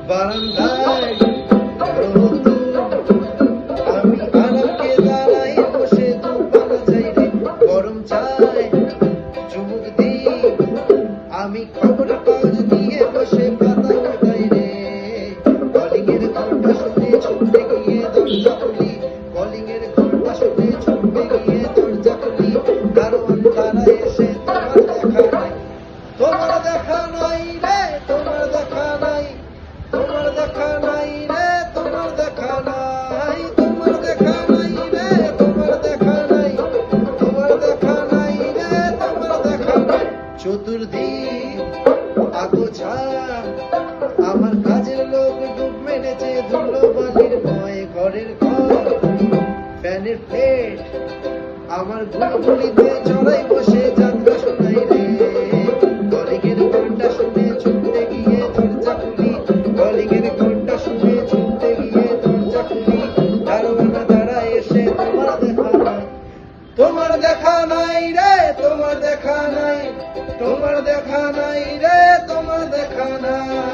বারান্দায় আমি আলোকে দাঁড়াই বসে দুপালা চাই রে গরম চাই চুমুক দি আমি খবর কাগজ নিয়ে বসে পাতা উঠাই রে কলিং এর ঘন্টা শুনে ছুটে গিয়ে দরজা খুলি কলিং এর ঘন্টা শুনে ছুটে গিয়ে দরজা খুলি দারোয়ান তারা এসে তোমার দেখা নাই রে তোমার দেখা নাই তোমার দেখা নাই রে তোমার দেখা নাই তোমার দেখা নাই রে তোমার দেখা নাই তোমার দেখা নাই রে তোমার দেখা নাই চতুর্দিক আগোছা আমার কাজের লোক ডুব মেরেছে ধুলোবালির ময় ঘরের ঘর ফ্যানের প্লেট আমার গুলগুলিতে চড়াই বসে যাত্রা শোনাই রে কলিংয়ের ঘন্টা শুনে ছুটতে গিয়ে দরজা খুলি কলিংয়ের ঘন্টা শুনে ছুটতে গিয়ে দরজা খুলি দারোয়ানা দাঁড়া এসে তোমার দেখা নাই রে তোমার দেখা নাই তোমার দেখা নাই রে তোমার দেখা নাই